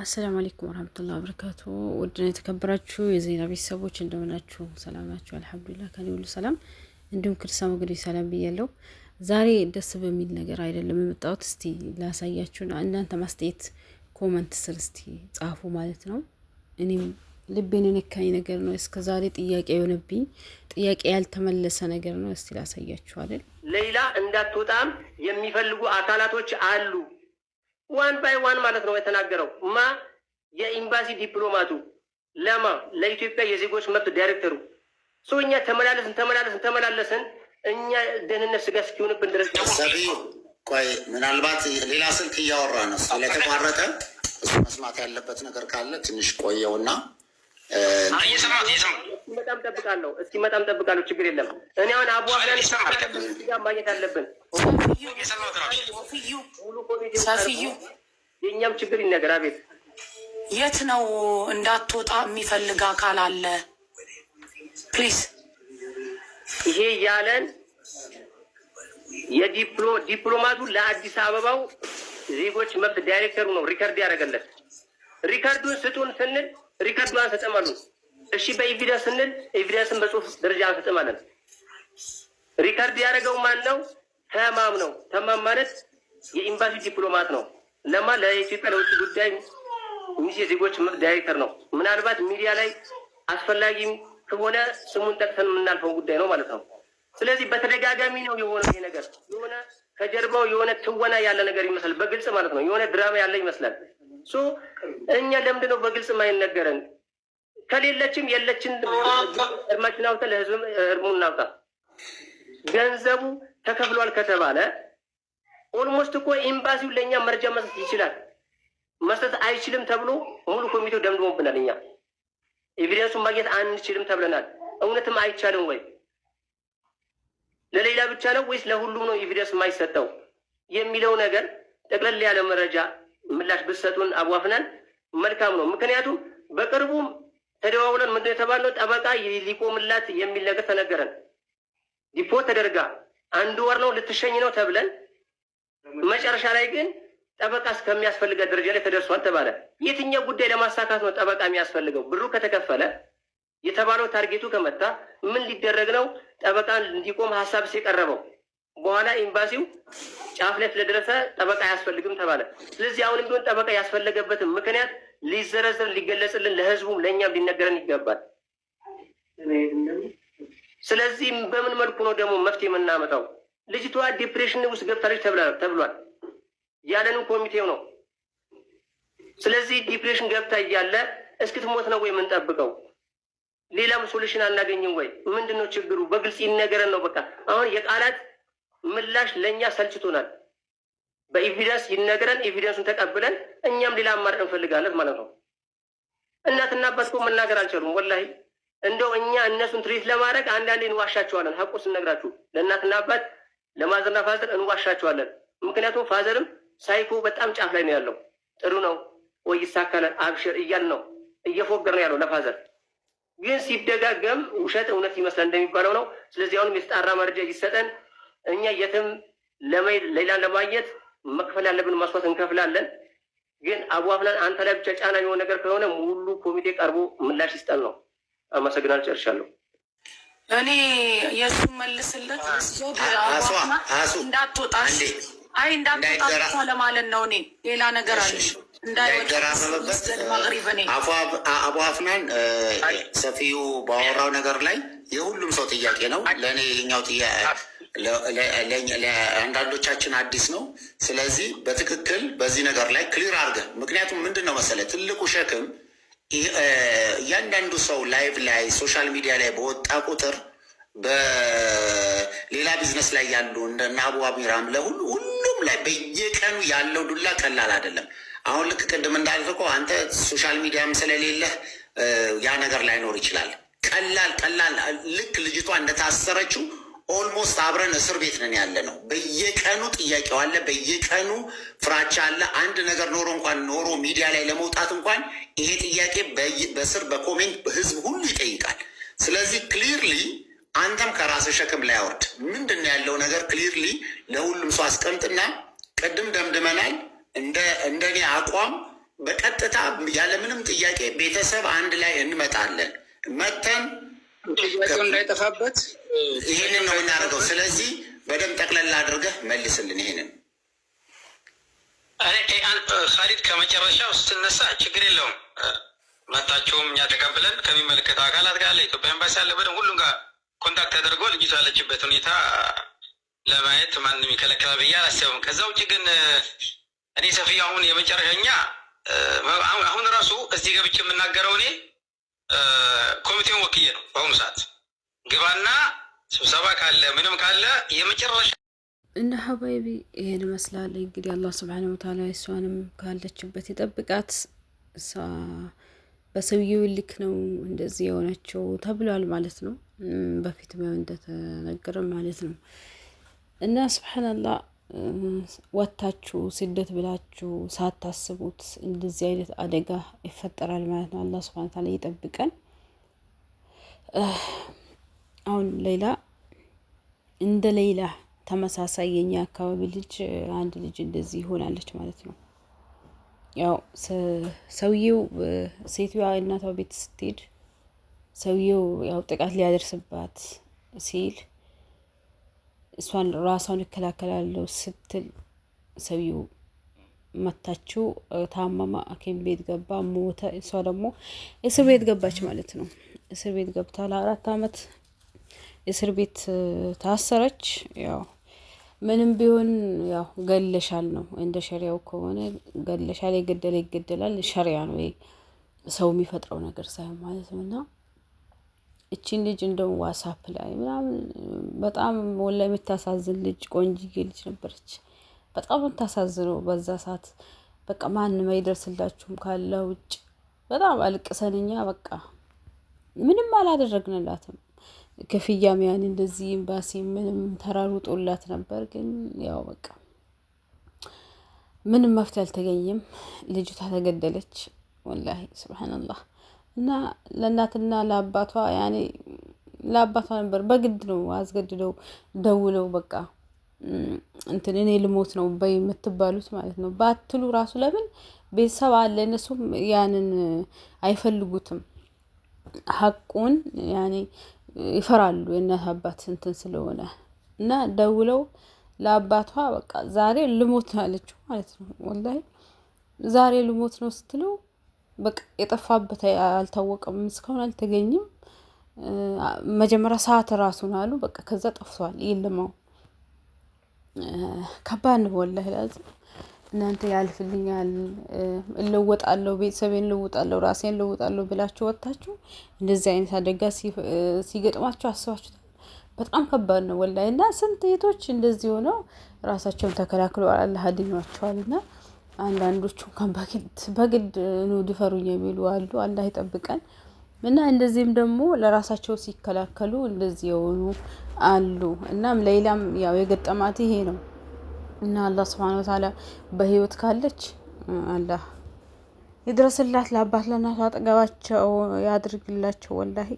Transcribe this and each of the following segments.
አሰላሙ አለይኩም ወራህመቱላሂ ወበረካቱ። ውድና የተከበራችሁ የዜና ቤተሰቦች እንደምናችሁ ሰላም ናችሁ? አልሐምዱሊላህ ከኔ ሁሉ ሰላም፣ እንዲሁም ክርስቲያን ወገኖች ሰላም ብያለሁ። ዛሬ ደስ በሚል ነገር አይደለም የመጣሁት። እስቲ ላሳያችሁና እናንተ ማስተያየት ኮመንት ስር እስቲ ጻፉ ማለት ነው። እኔም ልቤን የነካኝ ነገር ነው። እስከ ዛሬ ጥያቄ የሆነብኝ ጥያቄ ያልተመለሰ ነገር ነው። እስቲ ላሳያችሁ አይደል። ሌላ እንዳትወጣም የሚፈልጉ አካላቶች አሉ። ዋን ባይ ዋን ማለት ነው የተናገረው። የኤምባሲ ዲፕሎማቱ ለማ ለኢትዮጵያ የዜጎች መብት ዳይሬክተሩ እኛ ተመላለስን እኛ ደህንነት ስጋት እስኪሆንብን ድረስ ቆይ ምናልባት ሌላ ስልክ እያወራ ነው ስለተቋረጠ እሱ መስማት ያለበት ነገር ካለ ትንሽ ቆየውና እስኪመጣም ጠብቃለሁ። ችግር የለም። እኔ አሁን ጋር ማግኘት አለብን። ሰፊዩ የእኛም ችግር ይነገር። አቤት። የት ነው እንዳትወጣ የሚፈልግ አካል አለ? ፕሊዝ ይሄ ያለን የዲፕሎማቱ ለአዲስ አበባው ዜጎች መብት ዳይሬክተሩ ነው ሪከርድ ያደረገለት። ሪከርዱን ስጡን ስንል ሪከርዱ አንሰጠማሉን። እሺ በኤቪደንስ ስንል ኤቪደንስን በጽሁፍ ደረጃ አንሰጠማለን። ሪከርድ ያደረገው ማን ነው? ተማም ነው። ተማም ማለት የኤምባሲ ዲፕሎማት ነው። ለማ ለኢትዮጵያ ለውጭ ጉዳይ ሚኒስቴር ዜጎች መብት ዳይሬክተር ነው። ምናልባት ሚዲያ ላይ አስፈላጊም ከሆነ ስሙን ጠቅሰን የምናልፈው ጉዳይ ነው ማለት ነው። ስለዚህ በተደጋጋሚ ነው የሆነ ይሄ ነገር። የሆነ ከጀርባው የሆነ ትወና ያለ ነገር ይመስላል፣ በግልጽ ማለት ነው። የሆነ ድራማ ያለ ይመስላል። እኛ ለምንድን ነው በግልጽ ማይነገረን? ከሌለችም የለችን እርማችን አውጣ፣ ለህዝብ እርሙን እናውጣ። ገንዘቡ ተከፍሏል ከተባለ ኦልሞስት እኮ ኤምባሲው ለእኛ መረጃ መስጠት ይችላል። መስጠት አይችልም ተብሎ ሙሉ ኮሚቴው ደምድሞብናል። እኛ ኤቪደንሱን ማግኘት አንችልም ተብለናል። እውነትም አይቻልም ወይ? ለሌላ ብቻ ነው ወይስ ለሁሉም ነው ኤቪደንስ የማይሰጠው የሚለው ነገር ጠቅለል ያለ መረጃ ምላሽ ብትሰጡን አዋፍናን መልካም ነው። ምክንያቱም በቅርቡም ተደዋውለን ምንድን የተባለው ጠበቃ ሊቆምላት የሚል ነገር ተነገረን። ዲፖርት ተደርጋ 1 ወር ነው ልትሸኝ ነው ተብለን መጨረሻ ላይ ግን ጠበቃ እስከሚያስፈልገው ደረጃ ላይ ተደርሷል ተባለ። የትኛው ጉዳይ ለማሳካት ነው ጠበቃ የሚያስፈልገው? ብሩ ከተከፈለ የተባለው ታርጌቱ ከመታ ምን ሊደረግ ነው? ጠበቃ እንዲቆም ሀሳብ ሲቀረበው በኋላ ኤምባሲው ጫፍ ላይ ስለደረሰ ጠበቃ አያስፈልግም ተባለ። ስለዚህ አሁንም ቢሆን ጠበቃ ያስፈለገበትን ምክንያት ሊዘረዘር ሊገለጽልን ለህዝቡም ለእኛም ሊነገረን ይገባል። ስለዚህ በምን መልኩ ነው ደግሞ መፍትሄ የምናመጣው? ልጅቷ ዲፕሬሽን ውስጥ ገብታለች ተብሏል። ያለንም ኮሚቴው ነው። ስለዚህ ዲፕሬሽን ገብታ እያለ እስክትሞት ነው ወይ የምንጠብቀው? ሌላም ሶሉሽን አናገኝም ወይ? ምንድን ነው ችግሩ? በግልጽ ይነገረን ነው በቃ። አሁን የቃላት ምላሽ ለእኛ ሰልችቶናል። በኤቪደንስ ይነገረን፣ ኤቪደንሱን ተቀብለን እኛም ሌላ አማራጭ እንፈልጋለን ማለት ነው። እናትና አባት እኮ መናገር አልቻሉም ወላሂ። እንደው እኛ እነሱን ትሪት ለማድረግ አንዳንዴ እንዋሻቸዋለን። ሀቁ ስነግራችሁ ለእናትና አባት ለማዘርና ፋዘር እንዋሻቸዋለን። ምክንያቱም ፋዘርም ሳይኮ በጣም ጫፍ ላይ ነው ያለው። ጥሩ ነው ወይ ይሳካላል፣ አብሽር እያል ነው እየፎገር ነው ያለው ለፋዘር። ግን ሲደጋገም ውሸት እውነት ይመስላል እንደሚባለው ነው። ስለዚህ አሁንም የተጣራ መረጃ ይሰጠን። እኛ የትም ለመሄድ ሌላን ለማግኘት መክፈል ያለብን መስዋዕት እንከፍላለን። ግን አዋፍላን አንተ ላይ ብቻ ጫና የሆነ ነገር ከሆነ ሙሉ ኮሚቴ ቀርቦ ምላሽ ይስጠን ነው። አመሰግናለሁ። ጨርሻለሁ። እኔ የሱ መልስለት እንዳትወጣ እንዳትወጣ ለማለት ነው። እኔ ሌላ ነገር አለ አቡ አፍናን ሰፊው ባወራው ነገር ላይ የሁሉም ሰው ጥያቄ ነው። ለእኔ የኛው ለአንዳንዶቻችን አዲስ ነው። ስለዚህ በትክክል በዚህ ነገር ላይ ክሊር አድርገን፣ ምክንያቱም ምንድን ነው መሰለህ ትልቁ ሸክም እያንዳንዱ ሰው ላይቭ ላይ ሶሻል ሚዲያ ላይ በወጣ ቁጥር በሌላ ቢዝነስ ላይ ያሉ እንደና አቡ አሚራም ሁሉም ላይ በየቀኑ ያለው ዱላ ቀላል አይደለም። አሁን ልክ ቅድም እንዳልከው አንተ ሶሻል ሚዲያም ስለሌለህ ያ ነገር ላይኖር ይችላል። ቀላል ልክ ልጅቷ እንደታሰረችው ኦልሞስት አብረን እስር ቤት ነን ያለ ነው። በየቀኑ ጥያቄው አለ፣ በየቀኑ ፍራቻ አለ። አንድ ነገር ኖሮ ሚዲያ ላይ ለመውጣት እንኳን ይሄ ጥያቄ በስር በኮሜንት ህዝብ ሁሉ ይጠይቃል። ስለዚህ ክሊርሊ አንተም ከራስህ ሸክም ላይ አውርድ። ምንድን ነው ያለው ነገር ክሊርሊ ለሁሉም ሰው አስቀምጥና ቅድም ደምድመናል። እንደኔ አቋም በቀጥታ ያለምንም ጥያቄ ቤተሰብ አንድ ላይ እንመጣለን። መተን እንዳይጠፋበት ይሄንን ነው የምናደርገው። ስለዚህ በደንብ ጠቅለል አድርገህ መልስልን ይሄንን። ካሊድ ከመጨረሻው ስትነሳ ችግር የለውም። መታቸውም እኛ ተቀብለን ከሚመለከተው አካላት ጋር ለኢትዮጵያ ኤምባሲ ያለ በደንብ ሁሉም ጋር ኮንታክት ተደርጎ ልጅቷ ያለችበት ሁኔታ ለማየት ማንም ይከለከላል ብዬ አላስብም። ከዛ ውጭ ግን እኔ ሰፊ አሁን የመጨረሻኛ አሁን ራሱ እዚህ ገብቼ የምናገረው እኔ ኮሚቴውን ወክዬ ነው። በአሁኑ ሰዓት ግባና ስብሰባ ካለ ምንም ካለ የመጨረሻ እና ሀባይቢ ይሄን ይመስላል እንግዲህ አላህ Subhanahu Wa Ta'ala እሷንም ካለችበት ይጠብቃት። በሰውየው ልክ ነው እንደዚህ የሆነችው ተብሏል ማለት ነው። በፊት እንደተነገረ ማለት ነው። እና ሱብሃንአላህ ወታችሁ ስደት ብላችሁ ሳታስቡት እንደዚህ አይነት አደጋ ይፈጠራል ማለት ነው። አላህ Subhanahu Wa Ta'ala ይጠብቀን። አሁን ሌላ እንደ ሌላ ተመሳሳይ የኛ አካባቢ ልጅ አንድ ልጅ እንደዚህ ሆናለች ማለት ነው። ያው ሰውየው ሴትዋ እናቷ ቤት ስትሄድ ሰውየው ያው ጥቃት ሊያደርስባት ሲል እሷን ራሷን ይከላከላለሁ ስትል ሰውየው መታችው፣ ታመማ፣ ሐኪም ቤት ገባ፣ ሞተ። እሷ ደግሞ እስር ቤት ገባች ማለት ነው። እስር ቤት ገብታ ለ4 አመት እስር ቤት ታሰረች። ያው ምንም ቢሆን ያው ገለሻል ነው እንደ ሸሪያው ከሆነ ገለሻል፣ የገደለ ይገደላል። ሸሪያ ነው ሰው የሚፈጥረው ነገር ሳይሆን ማለት ነውና እቺን ልጅ እንደው ዋትስአፕ ላይ ምናምን በጣም ወላሂ የምታሳዝን ልጅ ቆንጂዬ ልጅ ነበረች። በጣም የምታሳዝነው በዛ ሰዓት በቃ ማንም አይደርስላችሁም ካለ ውጭ በጣም አልቅሰንኛ በቃ ምንም አላደረግንላትም። ክፍያም ያን እንደዚህ ኤምባሲ ምንም ተራሩጦላት ነበር። ግን ያው በቃ ምንም መፍትሄ አልተገኘም። ልጅቷ ተገደለች። ወላሂ ሱብሃንአላህ። እና ለእናትና ለአባቷ ያኔ ለአባቷ ነበር በግድ ነው አስገድደው ደውለው በቃ እንትን እኔ ልሞት ነው በይ የምትባሉት ማለት ነው። ባትሉ ራሱ ለምን ቤተሰብ አለ፣ እነሱም ያንን አይፈልጉትም። ሐቁን ያኔ ይፈራሉ የእናት አባት እንትን ስለሆነ እና ደውለው ለአባቷ በቃ ዛሬ ልሞት ነው አለችው ማለት ነው። ወላሂ ዛሬ ልሞት ነው ስትለው በቃ የጠፋበት አልታወቀም፣ እስካሁን አልተገኘም። መጀመሪያ ሰዓት ራሱን አሉ በቃ ከዛ ጠፍቷል። ይልማው ከባድ ነው ወላሂ ላዝም። እናንተ ያልፍልኛል እለወጣለሁ፣ ቤተሰቤን እለወጣለሁ፣ ራሴን እለወጣለሁ ብላችሁ ወጣችሁ እንደዚህ አይነት አደጋ ሲገጥማችሁ አስባችሁታል? በጣም ከባድ ነው ወላሂ። እና ስንት እህቶች እንደዚህ ሆነው ራሳቸውን ተከላክለው አላህ አድኗቸዋልና አንዳንዶቹ በግድ ነው ድፈሩኝ የሚሉ አሉ። አላህ ይጠብቀን። እና እንደዚህም ደግሞ ለራሳቸው ሲከላከሉ እንደዚህ የሆኑ አሉ። እናም ሌላም ያው የገጠማት ይሄ ነው። እና አላህ Subhanahu Wa Ta'ala በህይወት ካለች አላህ ይድረስላት፣ ለአባት ለእናቷ አጠገባቸው ያድርግላቸው። ወላሂ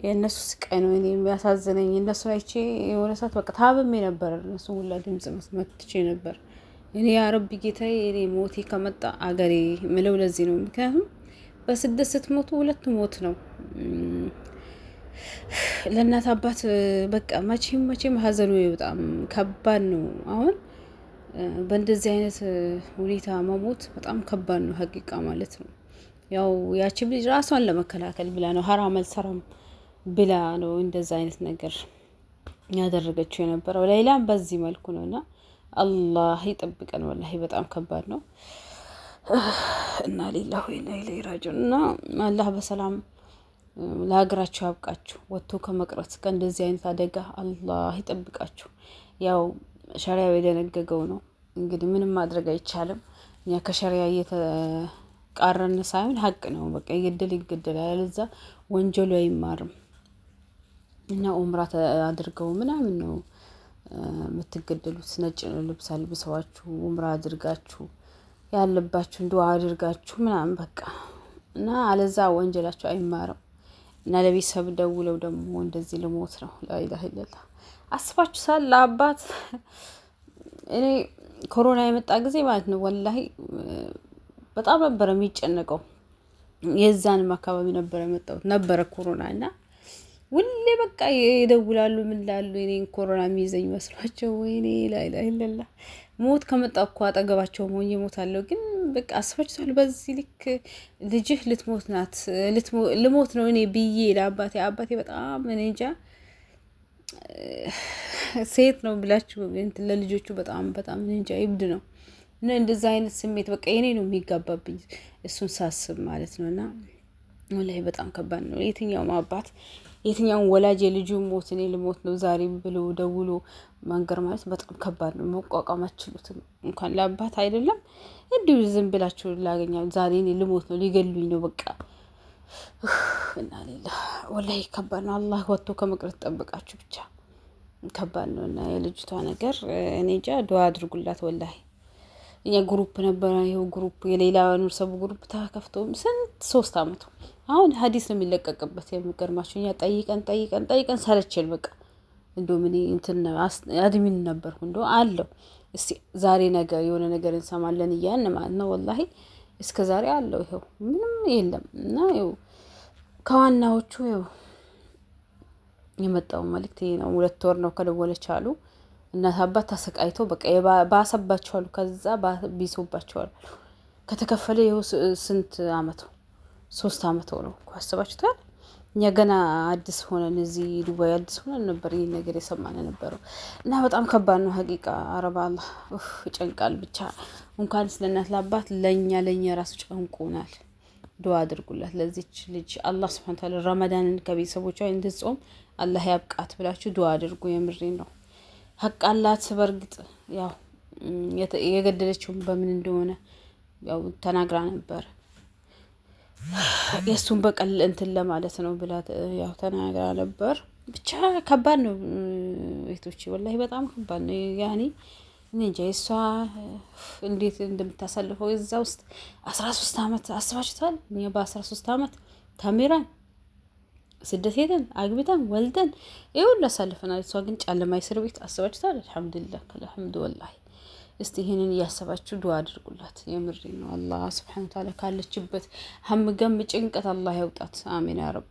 የእነሱ ስቃይ ነው እኔ የሚያሳዝነኝ። እነሱ አይቼ የሆነ ሰዓት በቃ ታብሜ ነበር። እነሱ ሁላ ድምጽ መስማት ትቼ ነበር። እኔ ያ ረቢ ጌታዬ እኔ ሞቴ ከመጣ አገሬ ምለው ለዚህ ነው። ምክንያቱም በስደት ስትሞቱ ሁለት ሞት ነው። ለእናት አባት በቃ መቼም ሀዘኑ በጣም ከባድ ነው። አሁን በእንደዚህ አይነት ሁኔታ መሞት በጣም ከባድ ነው ሀቂቃ ማለት ነው። ያው ያቺ ልጅ ራሷን ለመከላከል ብላ ነው ሐራም አልሰራም ብላ ነው እንደዛ አይነት ነገር ያደረገችው የነበረው። ሌላም በዚህ መልኩ ነውና አላህ ይጠብቀን። ወላሂ በጣም ከባድ ነው። እና ሌላሁ ወኢና ኢለይሂ ራጂዑን። እና አላህ በሰላም ለሀገራችሁ ያብቃችሁ። ወጥቶ ከመቅረት ከእንደዚህ አይነት አደጋ አላህ ይጠብቃችሁ። ያው ሸሪያው የደነገገው ነው እንግዲህ ምንም ማድረግ አይቻልም። እኛ ከሸሪያ እየተቃረን ሳይሆን ሀቅ ነው በቃ ይገደላል፣ አለዛ ወንጀሉ አይማርም። እና ኡምራ አድርገው ምናምን ነው የምትገደሉት። ነጭ ልብስ አልብሰዋችሁ ኡምራ አድርጋችሁ ያለባችሁ ዱዓ አድርጋችሁ ምናምን በቃ እና አለዛ ወንጀላችሁ አይማርም። እና ለቤተሰብ ደውለው ደግሞ እንደዚህ ልሞት ነው ላኢላሀ ኢለላህ አስባችሁ ሳል ለአባት እኔ ኮሮና የመጣ ጊዜ ማለት ነው ወላሂ በጣም ነበር የሚጨነቀው። የዛንም አካባቢ ነበር የመጣው ነበር ኮሮና እና ሁሌ በቃ ይደውላሉ ምን ላሉ እኔን ኮሮና የሚይዘኝ መስሏቸው ወይኔ ላይላ ሞት ከመጣ እኮ አጠገባቸው ሆኜ ሞታለሁ። ግን በቃ አስፈጭቷል። በዚህ ልክ ልጅህ ልትሞት ናት ልሞት ነው እኔ ብዬ ለአባቴ በጣም እኔ እንጃ ሴት ነው ብላችሁ እንትን ለልጆቹ በጣም እኔ እንጃ ይብድ ነው እና እንደዛ አይነት ስሜት በቃ የኔ ነው የሚጋባብኝ እሱን ሳስብ ማለት ነውና ወላሂ በጣም ከባድ ነው። የትኛውም አባት የትኛውም ወላጅ የልጁ ሞት እኔ ልሞት ነው ዛሬ ብሎ ደውሎ መንገር ማለት በጣም ከባድ ነው። መቋቋም አትችሉትም። እንኳን ለአባት አይደለም እንዲሁ ዝም ብላችሁ ላገኛው ዛሬ እኔ ልሞት ነው ሊገሉኝ ነው በቃ እና ሌላ ወላሂ ከባድ ነው። አላህ ወጥቶ ከመቅረት ጠብቃችሁ ብቻ ከባድ ነው። እና የልጅቷ ነገር እኔ እንጃ ዱአ አድርጉላት ወላሂ። እኛ ግሩፕ ነበር ይሄው ግሩፕ የሌላ ኑር ሰው ግሩፕ ተከፍቶም ስንት 3 አመት አሁን ሐዲስ ነው የሚለቀቅበት። የሚገርማችሁ እኛ ጠይቀን ሰለቸን በቃ እንደው ምን እንትን አድሚን ነበርኩ እንደው አለው እስቲ ዛሬ ነገር የሆነ ነገር እንሰማለን እያልን ማለት ነው። ወላሂ እስከ ዛሬ አለው ይሄው ምንም የለም። እና ይሄው ከዋናዎቹ ይሄው የመጣው መልእክት ነው። 2 ወር ነው ከደወለች አሉ እናት አባት ተሰቃይተው በቃ ባሰባቸዋል። ከዛ ቢሶባቸዋል ከተከፈለ ይኸው ስንት አመት 3 አመት ነው እኮ አስባችሁታል። እኛ ገና አዲስ ሆነን እዚህ ዱባይ አዲስ ሆነን ነበር ይሄን ነገር የሰማነ ነበረው እና በጣም ከባድ ነው ሀቂቃ። አረባ አላህ ጨንቃል። ብቻ እንኳን ስለናት ለአባት ለኛ ራሱ ጨንቆናል። ዱአ አድርጉላት ለዚች ልጅ አላህ Subhanahu Ta'ala ረመዳንን ከቤተሰቦቿ እንድትጾም አላህ ያብቃት ብላችሁ ዱአ አድርጉ። የምሬን ነው። ሀቅ አላት በርግጥ ያው የገደለችው በምን እንደሆነ ያው ተናግራ ነበር። የሱን በቀል እንትን ለማለት ነው ብላ ያው ተናግራ ነበር። ብቻ ከባድ ነው እህቶቼ ወላሂ በጣም ከባድ ነው። ያኔ እንጃ እሷ እንዴት እንደምታሳልፈው እዛ ውስጥ 13 አመት አስባችኋል። እኛ በ13 አመት ተምረን ስደት ሄደን አግብተን ወልደን ይሁን አሳልፈናል። እሷ ግን ጨለማ እስር ቤት አስባችኋል። አልহামዱሊላህ ከልሐምዱ ወላሂ። እስቲ ይሄንን ያሰባችሁ ዱአ አድርጉላት። የምሬ ነው። አላህ Subhanahu Ta'ala ካለችበት ሀም ገም ጭንቀት አላህ ያውጣት። አሜን ያ ረብ።